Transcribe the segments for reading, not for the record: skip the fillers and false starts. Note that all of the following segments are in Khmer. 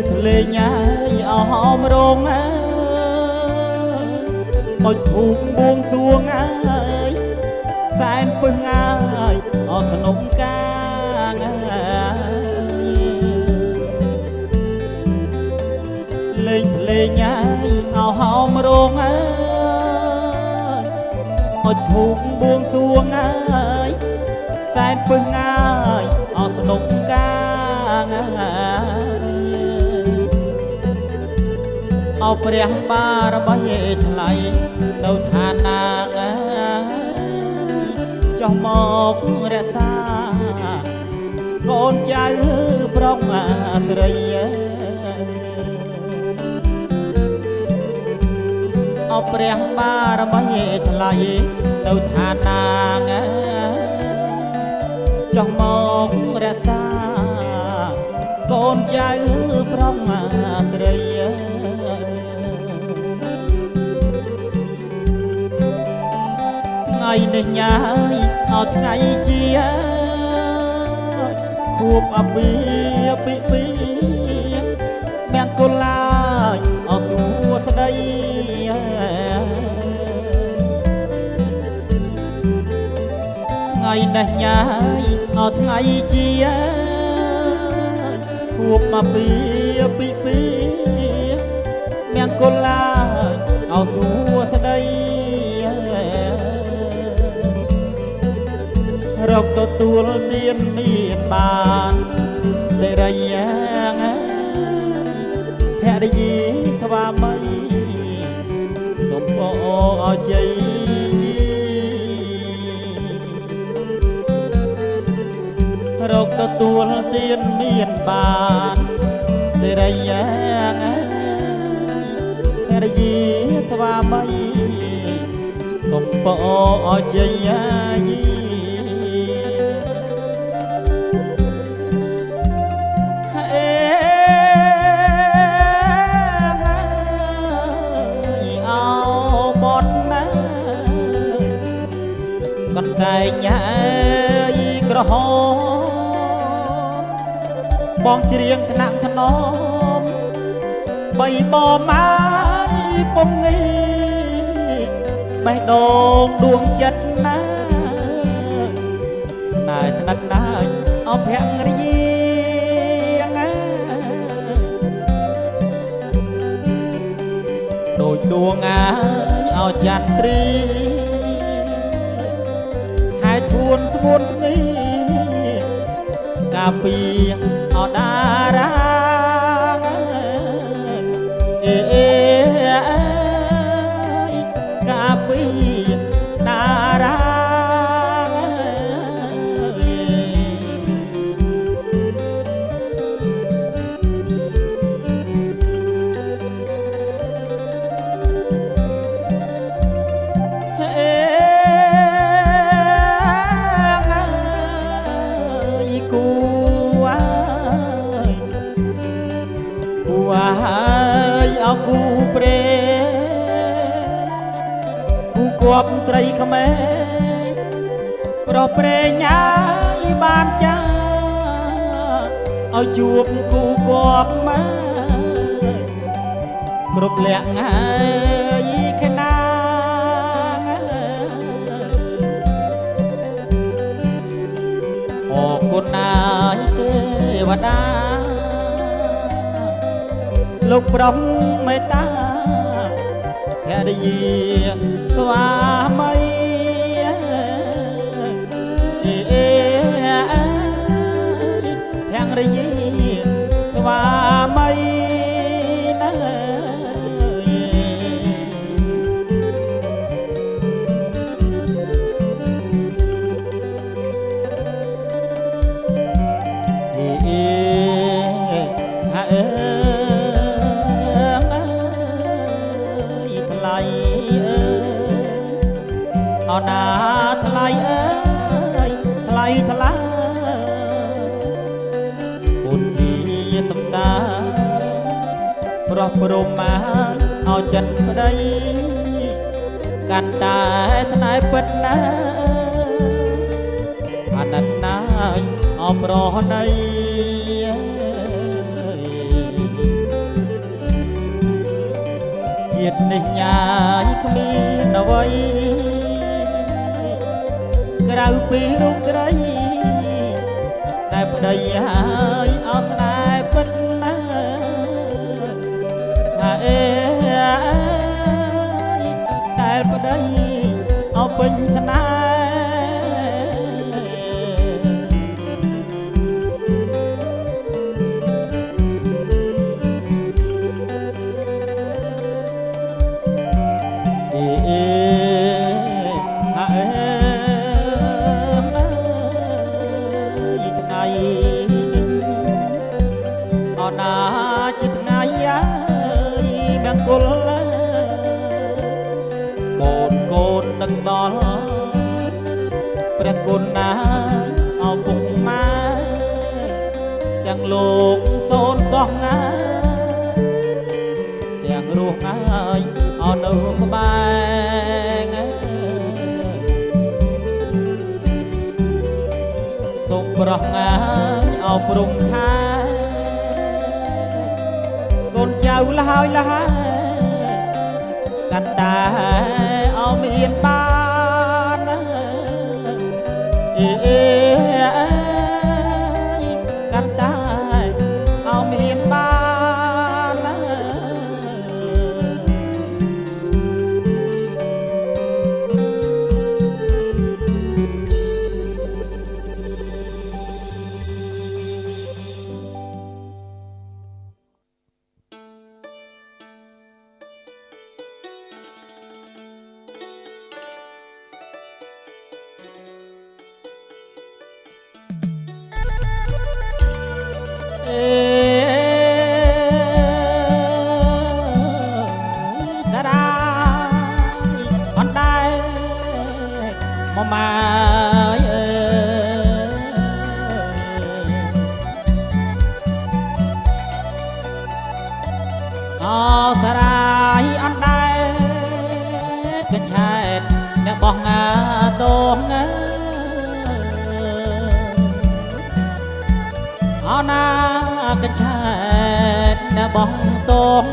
งเพลงញ៉ាយเอาหอมรងអើយមកធូបបួងសួងអើយសែនពឹសងាយអស់ស្នុកកាងលេងភ្លេងញ៉ាយเอาหอមរងអើយមកធូបបួងសួងអើយសែនពឹសងាយអស់ស្នុកកាងเอาព្រះបារមីថ្លៃនៅឋានណាចុះមករក្សាកូនចៅប្រុងស្រីเอาព្រះបារមីថ្លៃនៅឋានណាចុះមករក្សាកូនចៅប្រុងស្រីថ្ងៃនេះញ៉ាយเอาថ្ងៃជាខួបអពីពីមង្គលឡាយអសួស្ដីថ្ងៃនេះញ៉ាយเอาថ្ងៃជាខួបអពីពីមង្គលឡាយអសួស្ដីរកទទួលទានមានបានតែរយ៉ាងភរិយាស្វាមីសុំអរជ័យរកទទួលទានមានបានតែរយ៉ាងភរិយាស្វាមីសុំអរជ័យតែញ៉ាយក្រហមបងច្រៀងថ្នាក់ថ្នមបីបងមកពំងីបេះដូងដួងចិត្តណាណែថ្នាក់ណាយអភរិយាដូចដួងអាយអោចន្ទ្រីធួនស្ងួនស្ងីកាពីអដារាកាពីតារាเอาគូព្រេគូគប់ត្រីខ្មែរប្រព្រេញ៉ាយបានចាឲ្យជួបគូគប់មកគ្រប់លក្ខហើយខណាអរគុណណាស់ទេវតាលោកប្រុងមេតាភរិយាស្វាមីភរិយាស្វាមីណាអណាថ្លៃអើយថ្លៃថ្លាពុនជាសំដាប្រោះព្រមមកឲ្យចិត្តប្តីកាន់តែស្នេហ៍ពិតណាអាណិតណាយអបរោះនៃ នេះញ៉ាយគ្មានអ្វីក្រៅពីរូបស្រីតែប្តីហើយអត់ស្នេហ៍ពិតណាអេតែប្តីអត់ពេញស្នេហ៍ជាថ្ងៃបង្គោលកូននឹងដល់ព្រះគុណណាអោពុកម៉ែទាំងលោកសូនតោះណាទាំងរស់ហើយអត់នៅក្បែរសូមប្រោះងាយអោព្រំថាកូនចៅលហើយលហើយកាន់តែអោមានបានកាន់តែអោមានបានតារាអនដែរមកម៉ាយអតារាអនដែរកញ្ឆែតអ្នកបោះងាតងអណាកញ្ឆែតអ្នកបងតង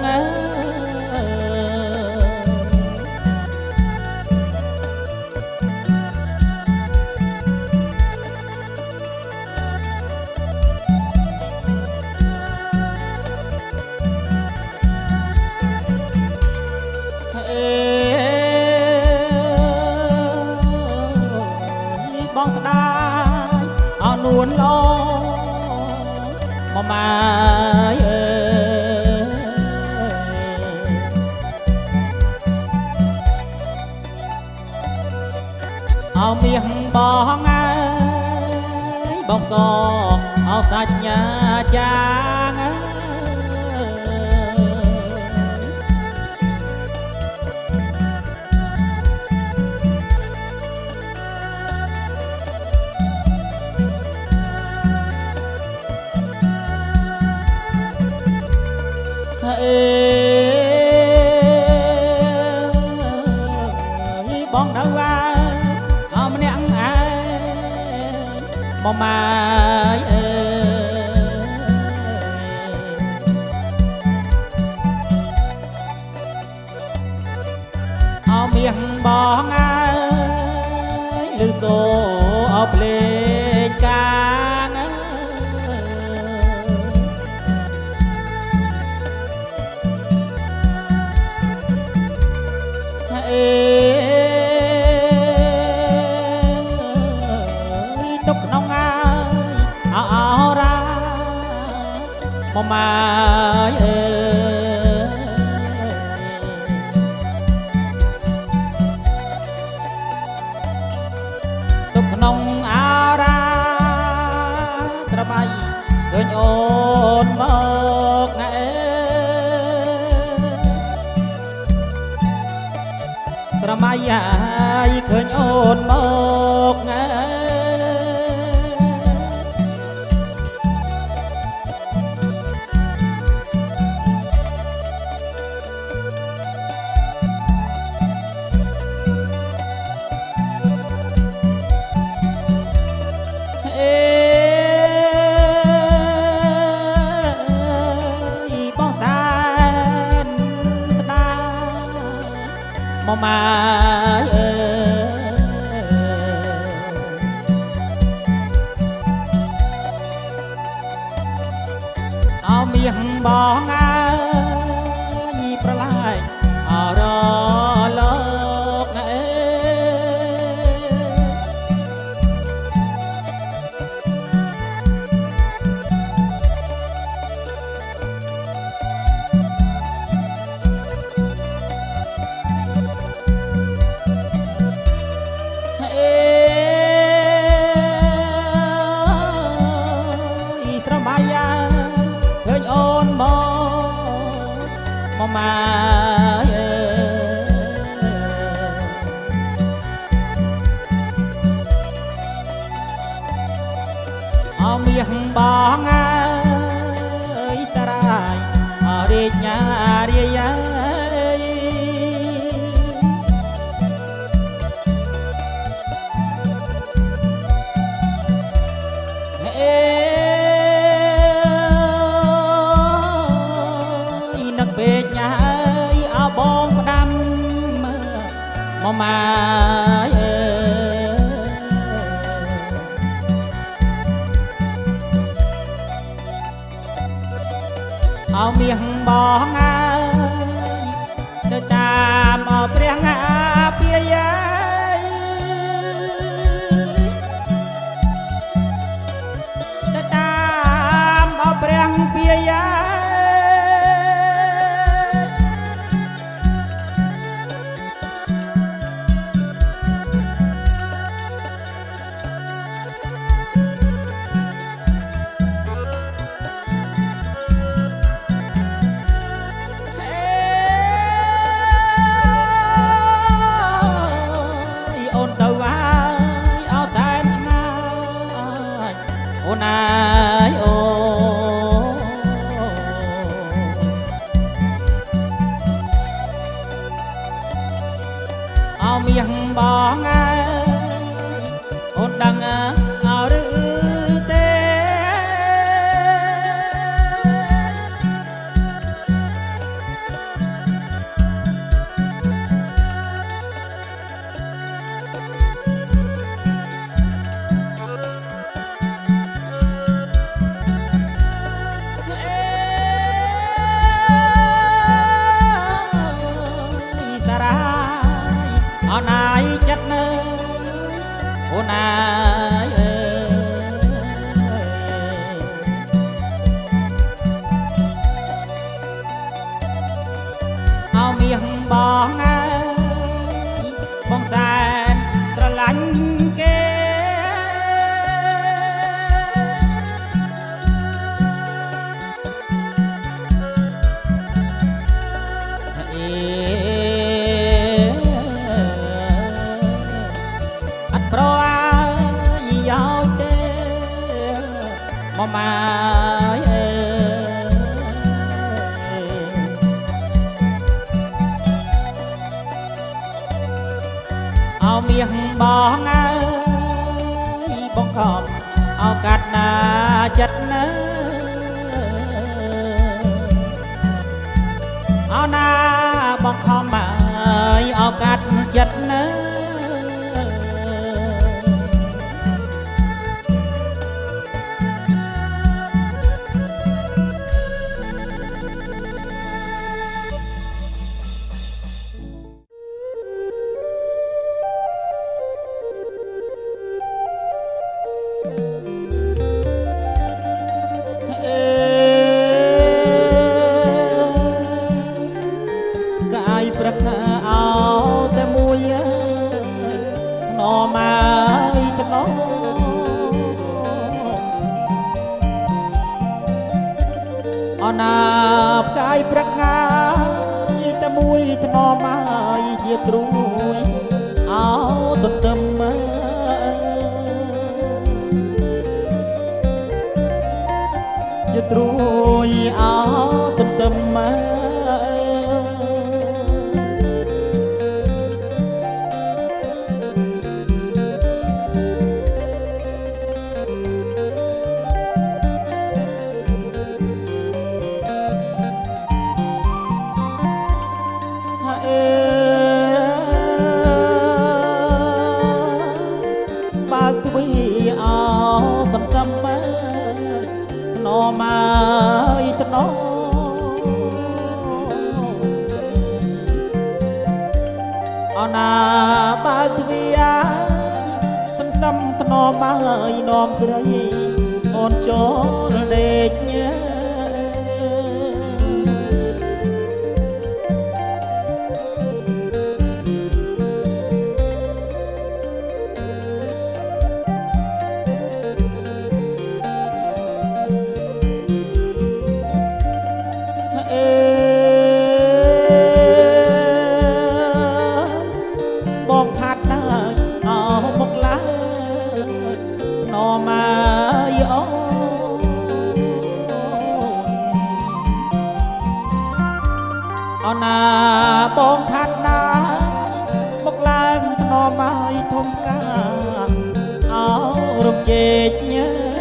បងស្ដាយអោនួនឡមកម៉ាយអោមាសបងអើយបងសអោសាច់ញ៉ាចាងបងនៅអើម្នាក់ឯងមកម៉ាយអោមាសបងអើយឮសូអោភ្លេងកាងទុកក្នុងអើរ៉ាមកម៉ាយទុកក្នុងអរ៉ាត្របៃឃើញអូនមកណែត្រមៃហើយឃើញអូនមកណែបងតានស្ដា เอาเมียงบอกงายีประลายรอโลกเอมาเอาเมียงบองตรายเรียญาเรียนักเบญญาเอาบองดำมาเอาเมียงบองเดินตามเอาเปรียงเปียยเดินตามเอาเปรียงเปียยนายโอเอาเมียงบอกไงโอนดังเอาหรือเตนายจัดเนโอนายเอาเมียงบอกไงบองแสนตระลันเกเพราะยาวเตมาเอาเมียงบอกไงบองขอบเอากัดนาจัดนะเอาหน้าบองขอบมาเอากัดจัดนะประกาเอาแต่มวยนอมาทนอเอานาบกายประกาแต่มวยทนอมาเจียตรุยเอาต้นเติมเจียตรุยเอาต้นเติมเอาสัมสัมนอมาต ណោអណាបើកទ្វារទំតំថ្នមហើយនាំស្រីអូនចូលដេកញ៉ាបងផាត់ដែរអោមកឡើយណមកយោអណាបងផាត់ដែរមកឡើងថ្នមហើយធំកាអោរំជែកញ៉ា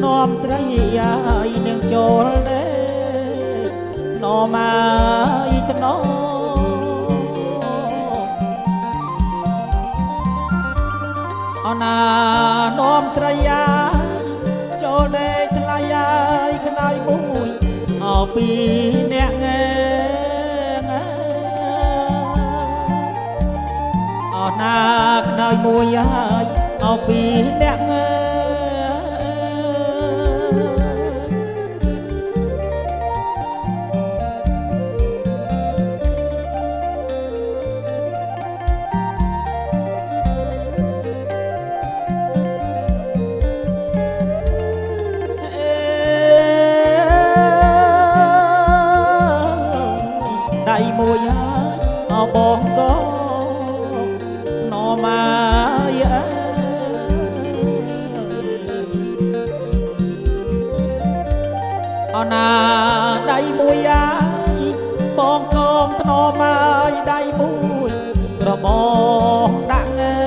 នាំត្រីយាយនាងចូលទេណមកថ្នមអណានាំត្រីយាយចូលទេថ្លៃយាយខ្នើយមួយអោពីអ្នកងែអណាខ្នើយមួយយាយអោពីអ្នកងែដៃមួយហើយអោបងក៏ណមកអណាដៃមួយហើយបងកងថ្នមមកដៃមួយរបងដាក់ងើ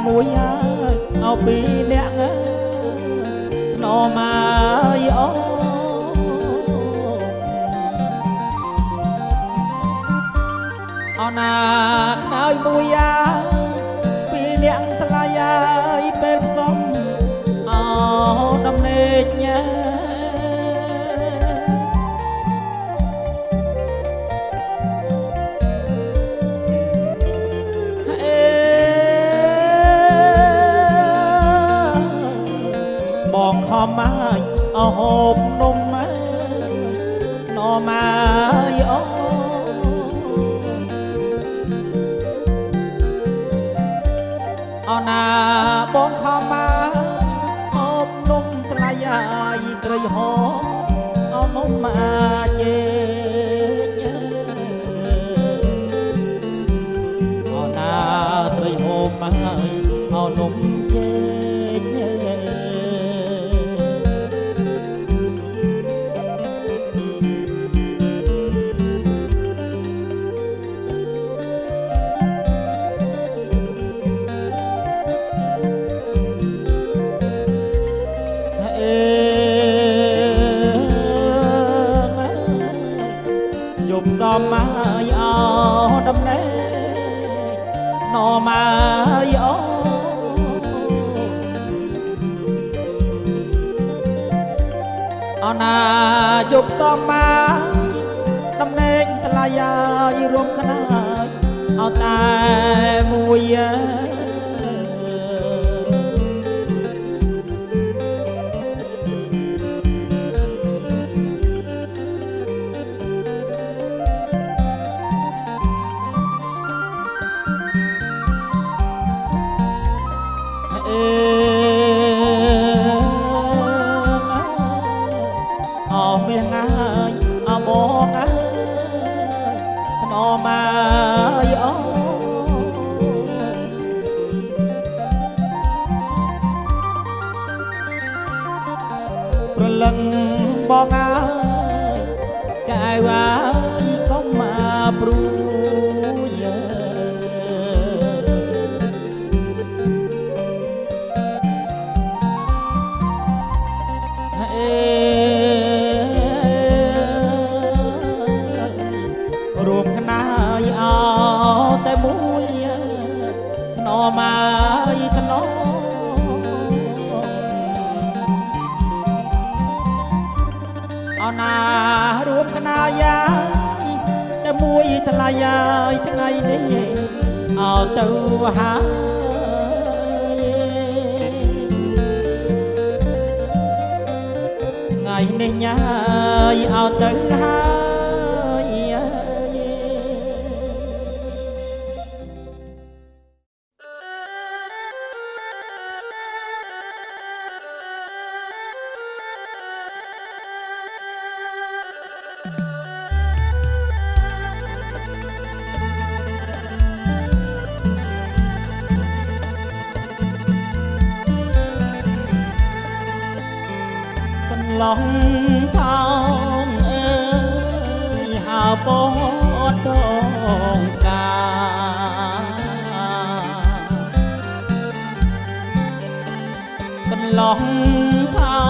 មួយហើយអោពីអ្នកងើថ្នមមកអូអណាខ្នើយមួយហើយពីអ្នកថ្លៃហើយពេលផ្សំអោដំណេកញ៉ាបងខំមកអោហូបនំមកណមកអូអណាបងខំមកហូបនំថ្លៃហើយត្រីហោអោនំមកជេកអណាត្រីហូបមកហើយអោនំជេកយប់សំមកអោដំណេកណមកអូអណាយប់សំមកដំណេកថ្លៃហើយរួមខ្នើយអោតែមួយអោមាសងាយអោបងអើយថ្នមមកអូ លឹងបងអើយកែវហើយកុំមកព្រួយរួមខ្នាយអោតែមួយថ្នមហើយថ្នមអណារួមខ្នាយតែមួយថ្លៃហើយថ្ងៃនេះអោទៅហើយថ្ងៃនេះញ៉ាយអោទៅហើឡងថោងអើយហៅពតដងកាកន្លងថោ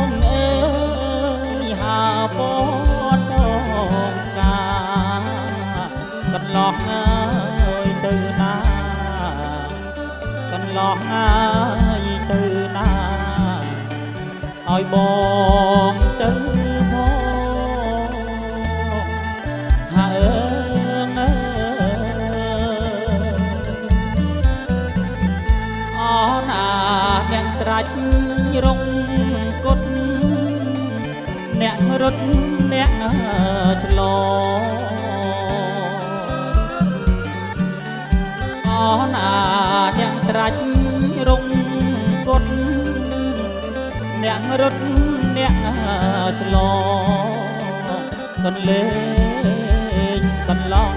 ងអើយហៅពតដងកាកន្លងអើយទៅណាកន្លងអើយទៅណាឲ្យបងទៅផងហើអណាអ្នកត្រាច់រងគុតអ្នករត់អ្នកឆ្លអណាអ្នកត្រាច់រងគុតអ្នករត់អ្នកឆ្លកន្លែងកន្លង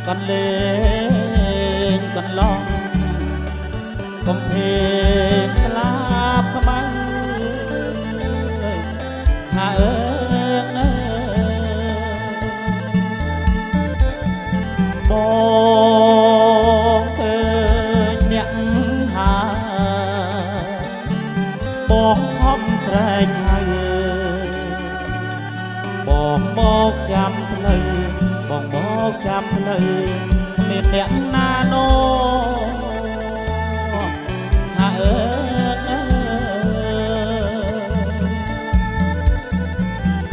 កន្លែងកន្លងកុំភេទក្លាបក្បៅហាអើបងឃើញអ្នកហាបងខំត្រែកហើយបងមកចាំផ្លូវបងមកចាំផ្លូវគ្មានអ្នកណាណូហាអើ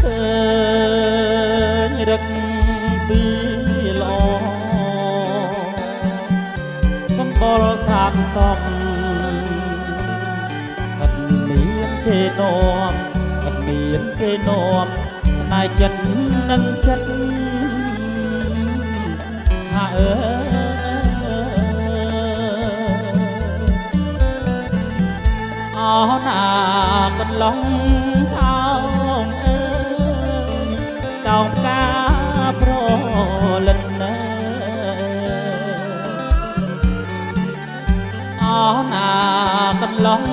ឃើញរឹកពីល្អសម្បល់សាមសងគេនាំអត់មានគេនាំស្នេហ៍ចិត្តនឹងចិត្តហាអើអណាកន្លងថោងអើយតោងការប្រលិនណាអណាកន្លង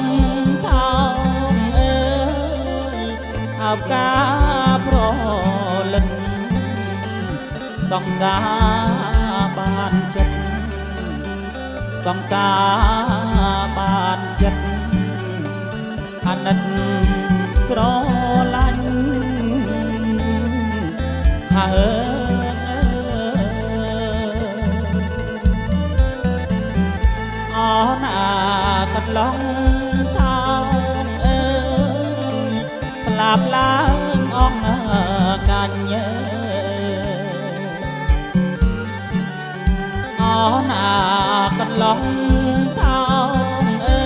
អើការប្រលឹងសង្សារបានចិត្តសង្សារបានចិត្តអាណិតស្រឡាញ់ហើអណាកន្លងឡាប់ឡើងអងកាញ់អណាកន្លងថោងអើ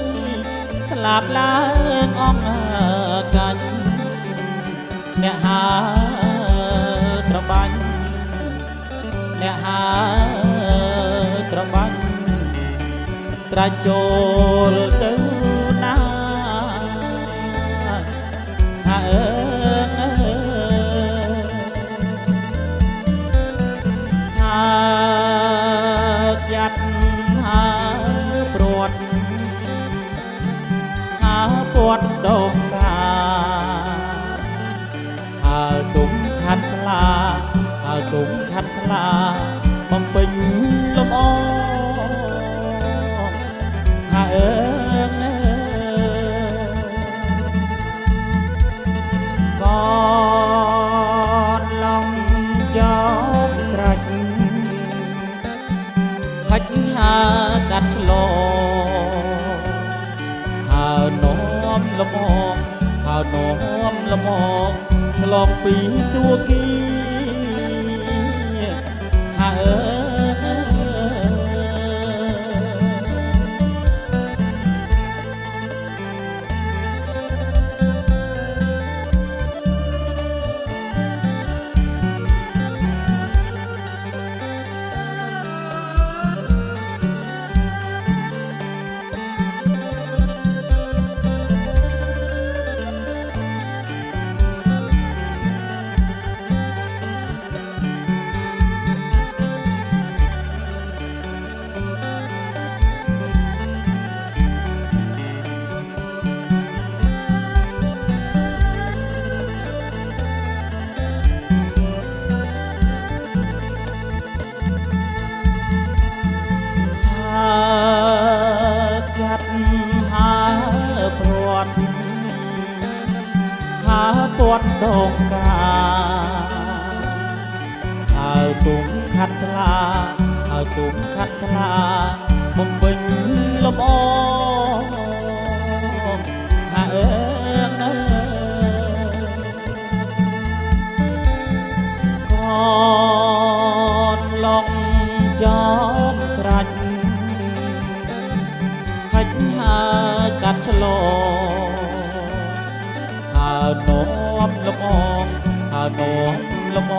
យស្លាប់ឡើងអងកាញ់អ្នកហើត្របាញ់អ្នកហើត្របាញ់ត្រាច់ចូលទៅណាខ្យាត់ហើព្រាត់ហើពត់ដង ខាត់ខ្លាបំពេញលំអហាអើកនឡងចោលស្រេចហាច់ហាកាត់ឆ្លហើនោមលំអហើនោមលំអឆ្លងពីទួគីហាអើจัดหาปวดหาปวดตรงกาหาตุ่มขัดคลาหาตุ่มขัดคลาបំពេញលំអហាអើកនឡងចោមស្រេចហាច់ហាកាត់ឆ្លហើនោមលំអហើនោមលំអ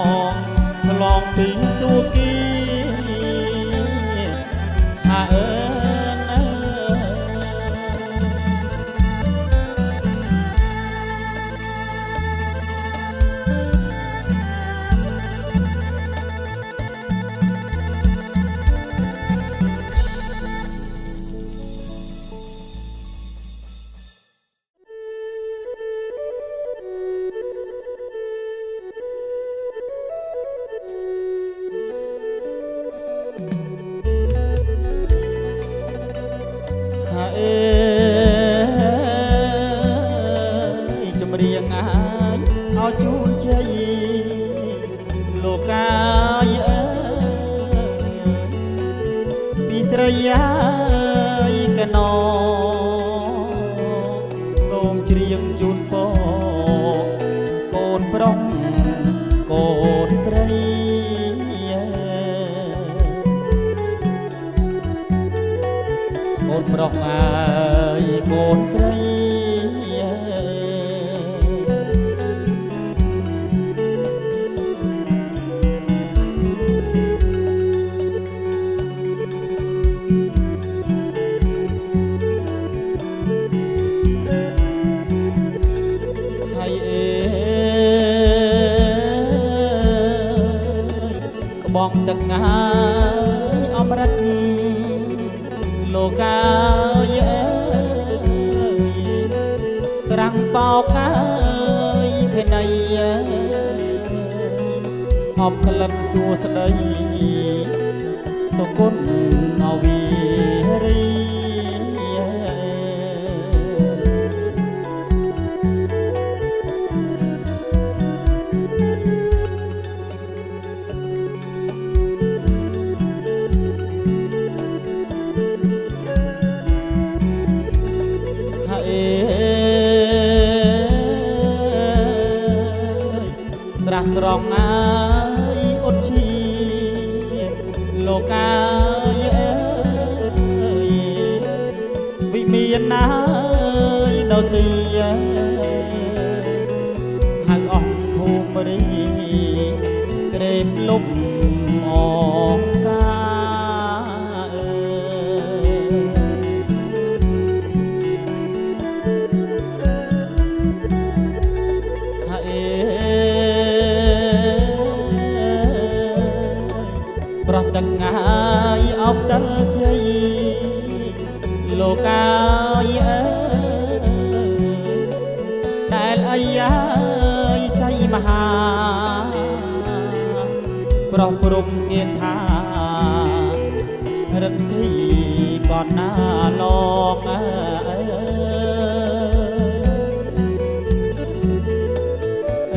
ឆ្លងពីទួគីហាអើចម្រៀងអាយឲ្យជូនជ័យលោកកាយអើយពីត្រីអាយកណោសូមច្រៀងជូនពរកូនប្រុសកូនស្រីកូនប្រុសអើយកូនស្រីបងទឹកងាយអមរិតលោកកាយអើយត្រាំងបោកកាយភេណីអបក្លិនសួស្ដីសុគន្ធអវីរីស្រះស្រងអើយអត់ឈីលោកកាយអើយវិមានណាយនៅទីហៅអស់ភូមិរីក្រេបលុបអងកាប្រស់ទាំងងាយអបតលជ័យលោកកាយអើយដែលអីអើយសៃមហាប្រ ោះព្រំគេថារិទ្ធីក៏ណាលោក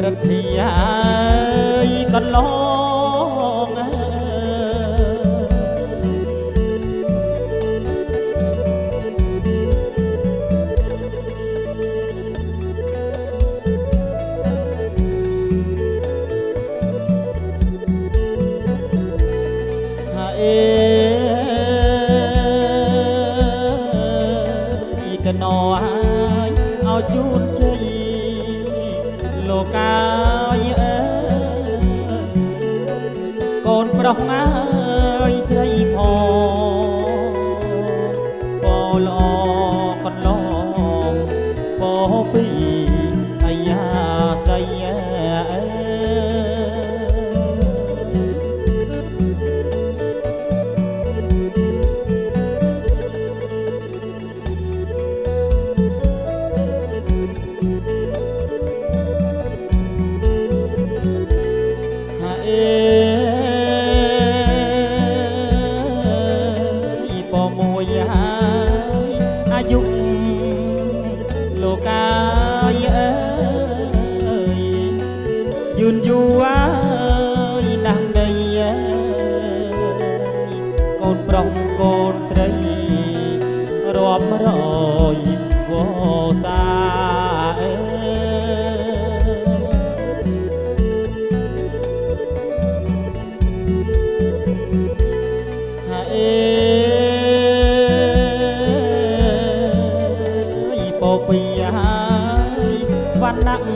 រិទ្ធីអើយក៏លោកកណោហើយឲ្យជូនជ័យលោកកាយអើកូនប្រុសអើយស្រីផងពោល្អកន្លងពោពីអាយ៉ាស្រីអាយុលោកកាយអើយយឺនយូរអើយណាស់ដីកូនប្រុសកូនស្រីរាប់រយវសាពោពីហើយវណ្ណៈ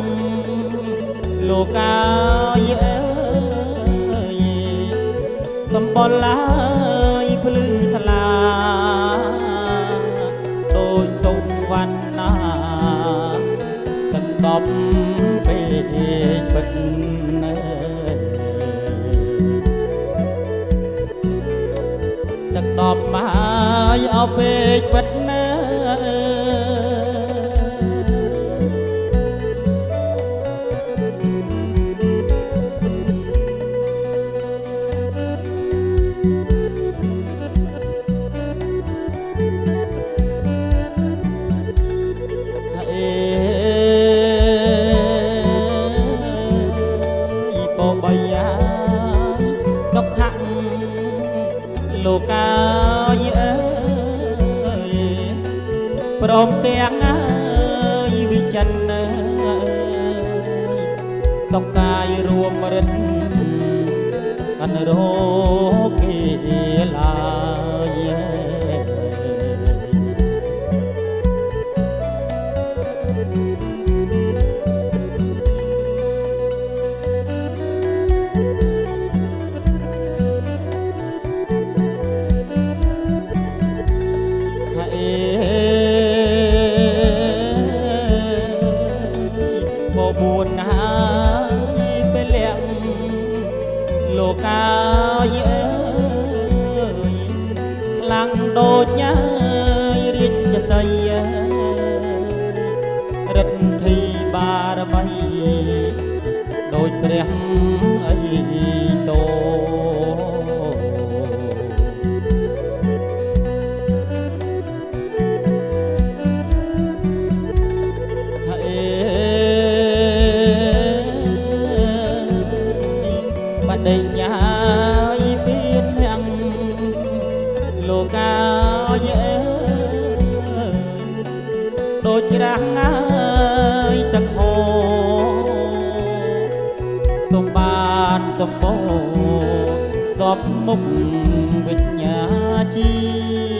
លោកកាយអើយសម្បល់ឡើយភ្លឺថ្លាដូចសុំវណ្ណាកណ្ដប់ពេកបិទទឹកដប់មកឲ្យពេកបិទសុខៈលោកកាយអើយព្រមទាំងអើយវិចិត្រសុខកាយរួមរិទ្ធអនរោគេឡាយបួនហើយពេលលះលោកកាយអើយខ្លាំងដូចញ៉ាយរាជសីរិទ្ធីបារមីដូចព្រះអីសូដេញញ៉ាយពៀនទាំងលោកកាយអើយដូចច្រាស់ងាយទឹកហូរសំបានសំបូរសពមុខវិញ្ញាជី